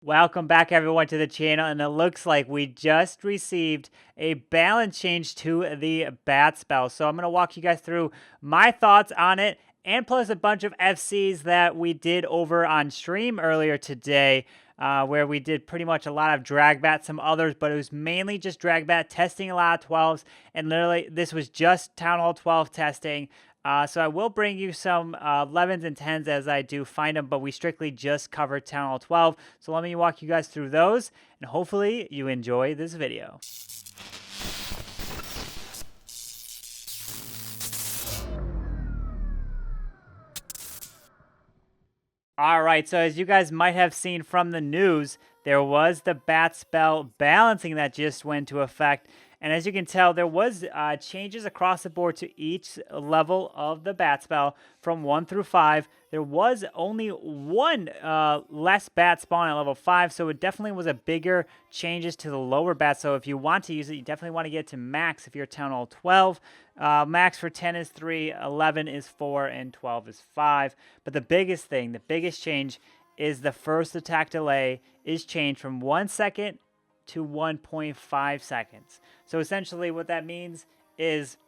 Welcome back everyone to the channel, and it looks like we just received a balance change to the bat spell. So I'm going to walk you guys through my thoughts on it, and plus a bunch of FCs that we did over on stream earlier today, where we did pretty much a lot of Dragbat, some others, but it was mainly just Dragbat, testing a lot of 12s, and literally this was just Town Hall 12 testing. So I will bring you some 11s and 10s as I do find them, but we strictly just covered Town Hall 12. So let me walk you guys through those, and hopefully you enjoy this video. All right, so as you guys might have seen from the news, there was the bat spell balancing that just went into effect. And as you can tell, there was changes across the board to each level of the bat spell from 1 through 5. There was only one less bat spawn at level 5, so it definitely was a bigger changes to the lower bat. So if you want to use it, you definitely want to get to max if you're Town Hall 12. Max for 10 is 3, 11 is 4, and 12 is 5. But the biggest thing, the biggest change is the first attack delay is changed from 1 second to 1.5 seconds. So essentially what that means is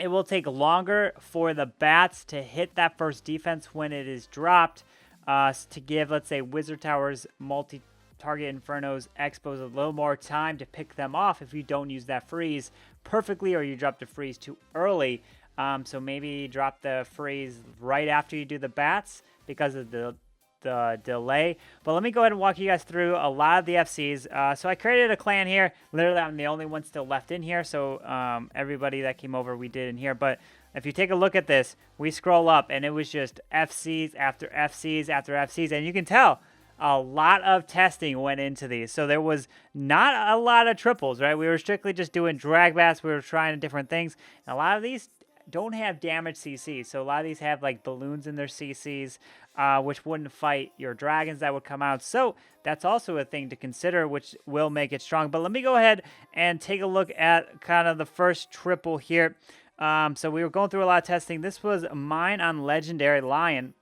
it will take longer for the bats to hit that first defense when it is dropped, to give, let's say, Wizard Towers, multi-target Infernos, Expos a little more time to pick them off if you don't use that freeze perfectly or you drop the freeze too early. So maybe drop the freeze right after you do the bats because of the delay. But let me go ahead and walk you guys through a lot of the FCs. So I created a clan here. Literally, I'm the only one still left in here. So everybody that came over, we did in here. But if you take a look at this, we scroll up and it was just FCs after FCs after FCs. And you can tell a lot of testing went into these. So there was not a lot of triples, right? We were strictly just doing Dragbats. We were trying different things. And a lot of these don't have damage CCs. So a lot of these have like balloons in their CCs, which wouldn't fight your dragons that would come out. So that's also a thing to consider, which will make it strong. But let me go ahead and take a look at kind of the first triple here. So we were going through a lot of testing. This was mine on Legendary Lion.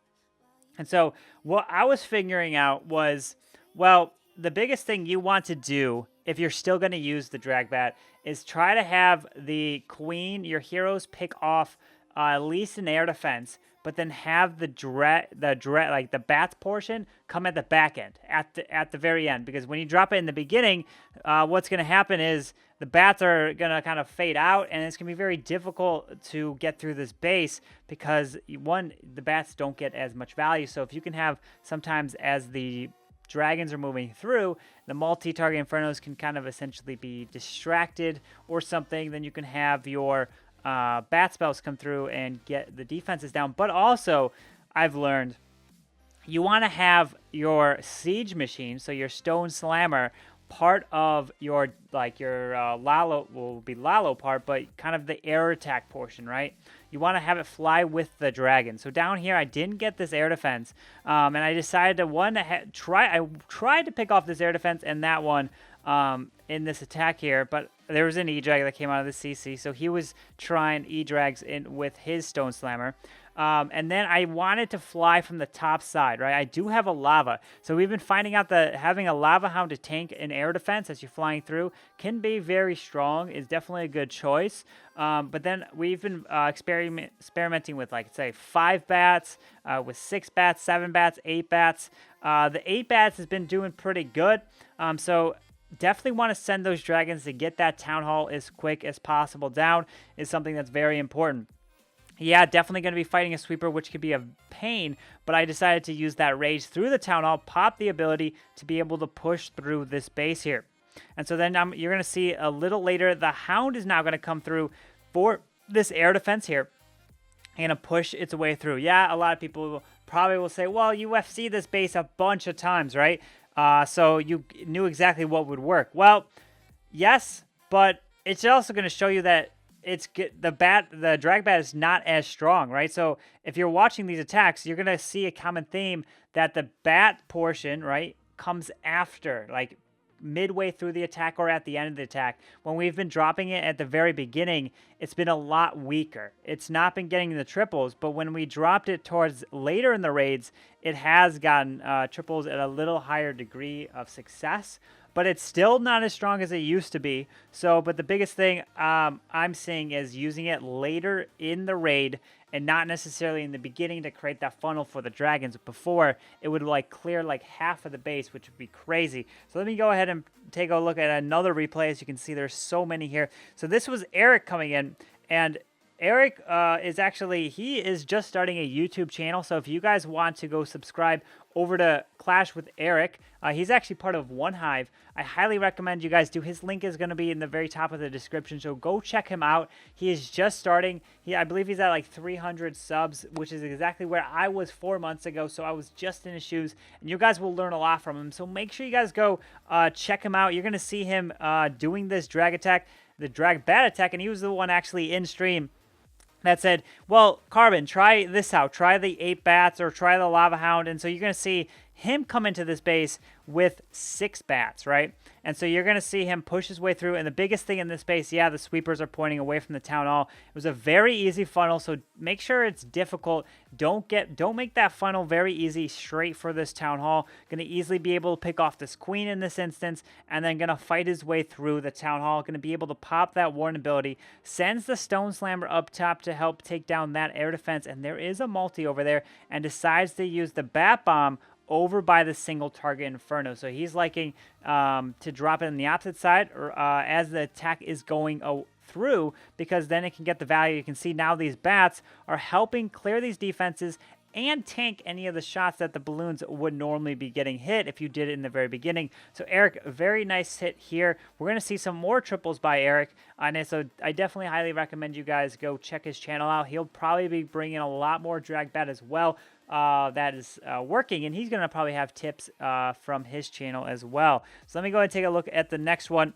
And so what I was figuring out was, well, the biggest thing you want to do if you're still going to use the Dragbat is try to have the queen, your heroes, pick off at least an air defense, but then have the bats portion come at the back end, at the very end. Because when you drop it in the beginning, what's going to happen is the bats are going to kind of fade out, and it's going to be very difficult to get through this base because, one, the bats don't get as much value. So if you can have, sometimes as the dragons are moving through, the multi-target Infernos can kind of essentially be distracted or something. Then you can have your bat spells come through and get the defenses down. But also, I've learned you want to have your siege machine, so your stone slammer, part of your, like your Lalo will be Lalo part, but kind of the air attack portion, right? You want to have it fly with the dragon. So down here, I didn't get this air defense, and I decided to I tried to pick off this air defense and that one in this attack here, but there was an E-Drag that came out of the CC, so he was trying E-Drags in with his Stone Slammer. And then I wanted to fly from the top side, right? I do have a lava. So we've been finding out that having a lava hound to tank an air defense as you're flying through can be very strong. Is definitely a good choice. But then we've been experimenting with, like, say, 5 bats, with 6 bats, 7 bats, 8 bats. The 8 bats has been doing pretty good. So definitely want to send those dragons to get that town hall as quick as possible down is something that's very important. Yeah, definitely going to be fighting a sweeper, which could be a pain, but I decided to use that rage through the town hall, pop the ability to be able to push through this base here. And so then you're going to see a little later, the hound is now going to come through for this air defense here and push its way through. Yeah, a lot of people probably will say, well, you FC this base a bunch of times, right? So you knew exactly what would work. Well, yes, but it's also going to show you that the Dragbat is not as strong, right? So if you're watching these attacks, you're gonna see a common theme that the bat portion, right, comes after. Like midway through the attack or at the end of the attack. When we've been dropping it at the very beginning, it's been a lot weaker. It's not been getting the triples, but when we dropped it towards later in the raids, it has gotten triples at a little higher degree of success, but it's still not as strong as it used to be. So, but the biggest thing I'm seeing is using it later in the raid and not necessarily in the beginning to create that funnel for the dragons. Before, it would like clear like half of the base, which would be crazy. So let me go ahead and take a look at another replay. As you can see, there's so many here. So this was Eric coming in, and Eric he is just starting a YouTube channel. So if you guys want to go subscribe over to Clash with Eric, he's actually part of One Hive. I highly recommend you guys do. His link is going to be in the very top of the description. So go check him out. He is just starting. I believe he's at like 300 subs, which is exactly where I was 4 months ago. So I was just in his shoes, and you guys will learn a lot from him. So make sure you guys go check him out. You're going to see him doing this drag attack, the Dragbat attack, and he was the one actually in stream that said, well, Carbon, try this out. Try the 8 bats or try the Lava Hound. And so you're going to see him come into this base with 6 bats, right? And so you're going to see him push his way through. And the biggest thing in this base, yeah, the sweepers are pointing away from the town hall. It was a very easy funnel, so make sure it's difficult. Don't make that funnel very easy straight for this town hall. Going to easily be able to pick off this queen in this instance, and then going to fight his way through the town hall. Going to be able to pop that warden ability. Sends the stone slammer up top to help take down that air defense, and there is a multi over there, and decides to use the bat bomb over by the single target Inferno. So he's liking to drop it on the opposite side or as the attack is going through, because then it can get the value. You can see now these bats are helping clear these defenses and tank any of the shots that the balloons would normally be getting hit if you did it in the very beginning. So Eric, very nice hit here. We're going to see some more triples by Eric. And so I definitely highly recommend you guys go check his channel out. He'll probably be bringing a lot more Dragbat as well. That is working, and he's going to probably have tips from his channel as well. So let me go ahead and take a look at the next one,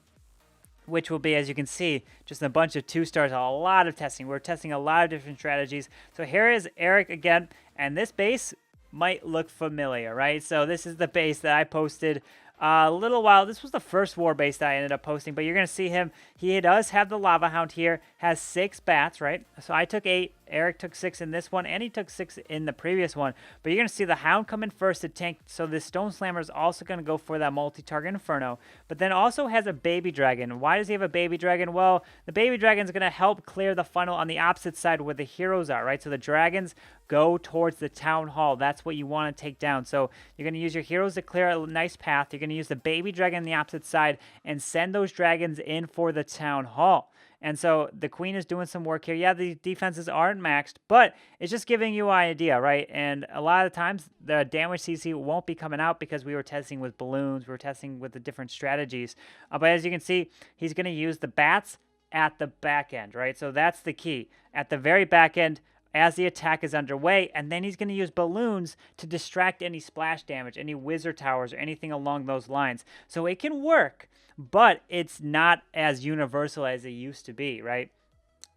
which will be, as you can see, just a bunch of 2-stars, a lot of testing. We're testing a lot of different strategies. So here is Eric again, and this base might look familiar, right? So this is the base that I posted a little while. This was the first war base that I ended up posting, but you're going to see him. He does have the Lava Hound here, has 6 bats, right? So I took 8. Eric took 6 in this one, and he took 6 in the previous one. But you're going to see the Hound come in first to tank. So this Stone Slammer is also going to go for that multi-target Inferno, but then also has a Baby Dragon. Why does he have a Baby Dragon? Well, the Baby Dragon is going to help clear the funnel on the opposite side where the heroes are, right? So the dragons go towards the town hall. That's what you want to take down. So you're going to use your heroes to clear a nice path. You're going to use the Baby Dragon on the opposite side and send those dragons in for the town hall. And so the queen is doing some work here. Yeah, the defenses aren't maxed, but it's just giving you an idea, right? And a lot of the times, the damage CC won't be coming out because we were testing with balloons. We were testing with the different strategies. But as you can see, he's going to use the bats at the back end, right? So that's the key. At the very back end, as the attack is underway, and then he's going to use balloons to distract any splash damage, any wizard towers, or anything along those lines. So it can work, but it's not as universal as it used to be, right?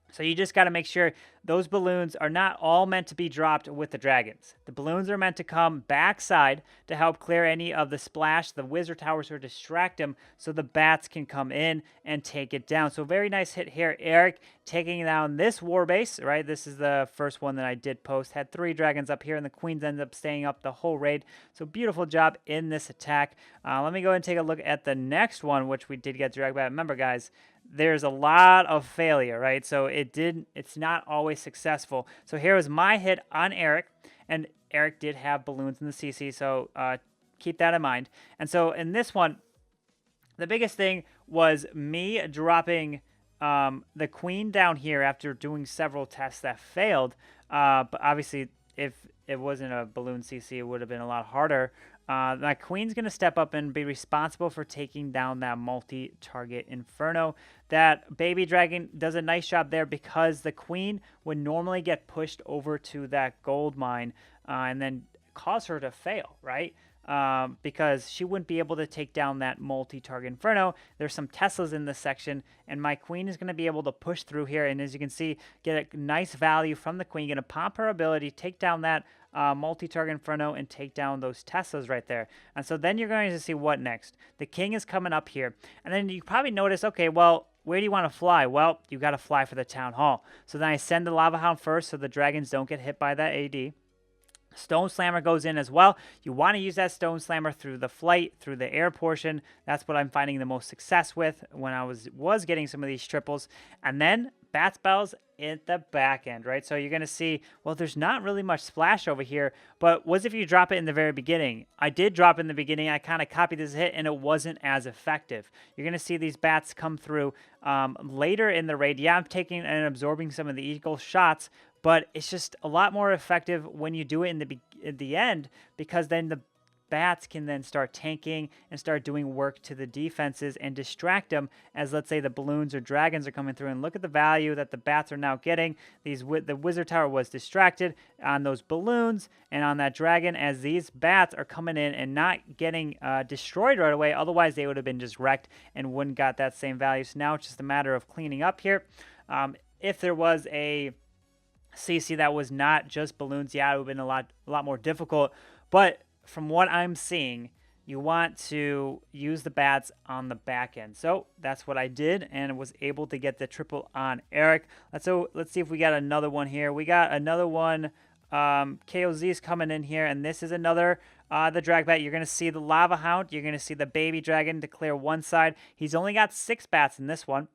So you just got to make sure those balloons are not all meant to be dropped with the dragons. The balloons are meant to come backside to help clear any of the splash, the wizard towers, or distract them so the bats can come in and take it down. So very nice hit here. Eric taking down this war base, right? This is the first one that I did post. Had 3 dragons up here, and the queens ended up staying up the whole raid. So beautiful job in this attack. Let me go ahead and take a look at the next one, which we did get Dragbat. Remember, guys, there's a lot of failure, right? So it's not always successful. So here was my hit on Eric, and Eric did have balloons in the CC, so keep that in mind. And so in this one, the biggest thing was me dropping the queen down here after doing several tests that failed. But obviously, if it wasn't a balloon CC, it would have been a lot harder. My queen's going to step up and be responsible for taking down that multi-target Inferno. That Baby Dragon does a nice job there because the queen would normally get pushed over to that gold mine and then cause her to fail, right? Because she wouldn't be able to take down that multi-target Inferno. There's some Teslas in this section, and my queen is going to be able to push through here, and as you can see, get a nice value from the queen. Going to pop her ability, take down that multi-target Inferno and take down those Teslas right there. And so then you're going to see what next. The king is coming up here. And then you probably notice, okay, well, where do you want to fly? Well, you got to fly for the Town Hall. So then I send the Lava Hound first so the dragons don't get hit by that AD. Stone Slammer goes in as well. You want to use that Stone Slammer through the flight, through the air portion. That's what I'm finding the most success with when I was getting some of these triples. And then Bat Spells at the back end, right? So you're going to see, well, there's not really much splash over here, but what if you drop it in the very beginning? I did drop in the beginning. I kind of copied this hit, and it wasn't as effective. You're going to see these bats come through later in the raid. Yeah, I'm taking and absorbing some of the eagle shots, but it's just a lot more effective when you do it in the end, because then the bats can then start tanking and start doing work to the defenses and distract them as, let's say, the balloons or dragons are coming through. And look at the value that the bats are now getting. The wizard tower was distracted on those balloons and on that dragon as these bats are coming in and not getting destroyed right away. Otherwise, they would have been just wrecked and wouldn't got that same value. So now it's just a matter of cleaning up here. If there was a CC that was not just balloons, yeah, it would have been a lot more difficult. But from what I'm seeing, you want to use the bats on the back end. So that's what I did and was able to get the triple on Eric. Let's see if we got another one here. We got another one. KOZ is coming in here, and this is another the Dragbat. You're going to see the Lava Hound. You're going to see the baby dragon to clear one side. He's only got 6 bats in this one.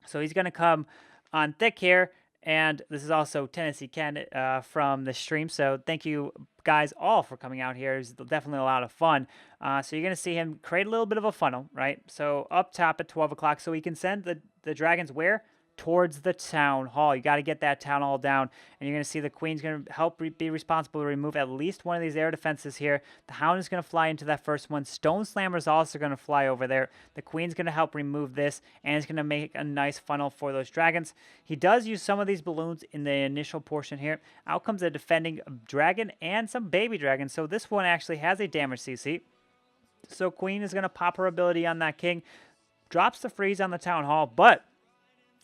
So he's going to come on thick here. And this is also Tennessee Ken from the stream. So thank you guys all for coming out here. It's definitely a lot of fun. So you're going to see him create a little bit of a funnel, right? So up top at 12 o'clock, so he can send the dragons where? Towards the town hall. You got to get that town hall down, and you're going to see the queen's going to help be responsible to remove at least one of these air defenses here. The hound is going to fly into that first one. Stone Slammer is also going to fly over there. The queen's going to help remove this, and it's going to make a nice funnel for those dragons. He does use some of these balloons in the initial portion here. Out comes a defending dragon and some baby dragons. So this one actually has a damage CC. So queen is going to pop her ability on that king, drops the freeze on the town hall, but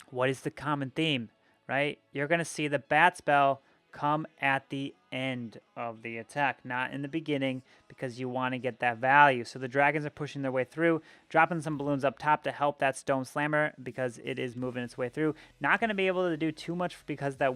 what is the common theme, right? You're going to see the bat spell come at the end of the attack, not in the beginning, because you want to get that value. So the dragons are pushing their way through, dropping some balloons up top to help that Stone Slammer because it is moving its way through. Not going to be able to do too much because that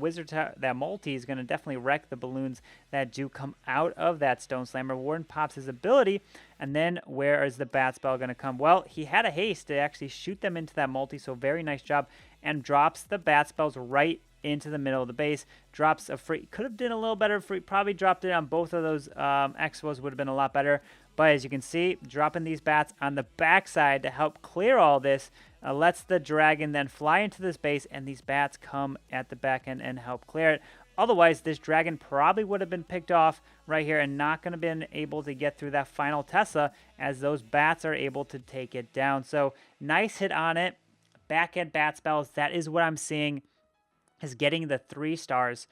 that multi is going to definitely wreck the balloons that do come out of that Stone Slammer. Warden pops his ability, and then where is the bat spell going to come? Well, he had a haste to actually shoot them into that multi, so very nice job, and drops the bat spells right into the middle of the base. Drops a free, could have done a little better free, probably dropped it on both of those expos, would have been a lot better. But as you can see, dropping these bats on the backside to help clear all this lets the dragon then fly into this base, and these bats come at the back end and help clear it. Otherwise, this dragon probably would have been picked off right here and not going to been able to get through that final Tesla as those bats are able to take it down. So nice hit on it. Back end bat spells, that is what I'm seeing is getting the 3 stars.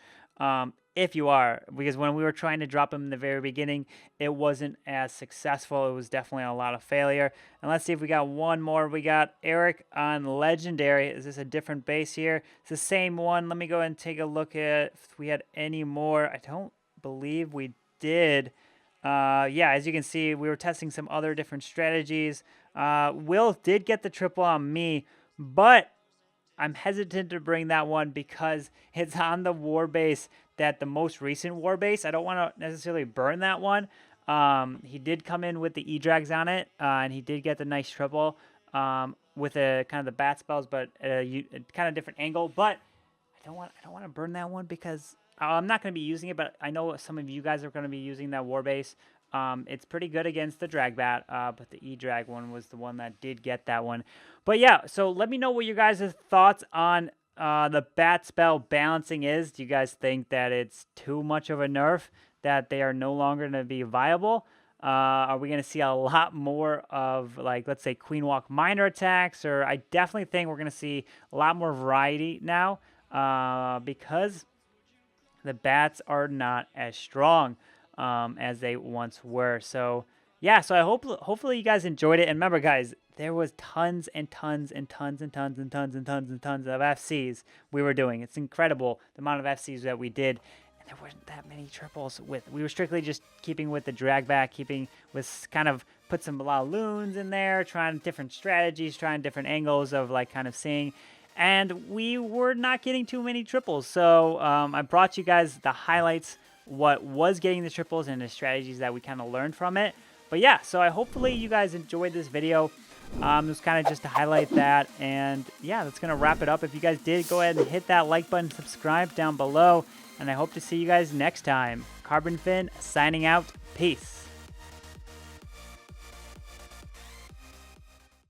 If you are, because when we were trying to drop him in the very beginning, it wasn't as successful. It was definitely a lot of failure. And let's see if we got one more. We got Eric on Legendary. Is this a different base here? It's the same one. Let me go ahead and take a look at if we had any more. I don't believe we did. Yeah, as you can see, we were testing some other different strategies. Will did get the triple on me, but I'm hesitant to bring that one because it's on the war base, that the most recent war base. I don't want to necessarily burn that one. He did come in with the E-Drags on it, and he did get the nice triple with a kind of the bat spells, but a kind of different angle. But I don't want to burn that one because I'm not going to be using it, but I know some of you guys are going to be using that war base. It's pretty good against the Dragbat, but the E-Drag one was the one that did get that one. But yeah, so let me know what you guys' thoughts on the bat spell balancing is. Do you guys think that it's too much of a nerf, that they are no longer going to be viable? Are we going to see a lot more of, like, let's say, Queen Walk minor attacks? Or I definitely think we're going to see a lot more variety now because the bats are not as strong as they once were. So yeah, so I hopefully you guys enjoyed it. And remember, guys, there was tons and tons and tons and tons and tons and tons and tons of FCs we were doing. It's incredible the amount of FCs that we did. and there weren't that many triples. We were strictly just keeping with the Dragbat, keeping with kind of put some loons in there, trying different strategies, trying different angles of like kind of seeing, and we were not getting too many triples. So I brought you guys the highlights, what was getting the triples and the strategies that we kind of learned from it. But yeah, so hopefully you guys enjoyed this video. It was kind of just to highlight that, and yeah, that's gonna wrap it up. If you guys did, go ahead and hit that like button, subscribe down below, and I hope to see you guys next time. Carbonfin signing out. Peace.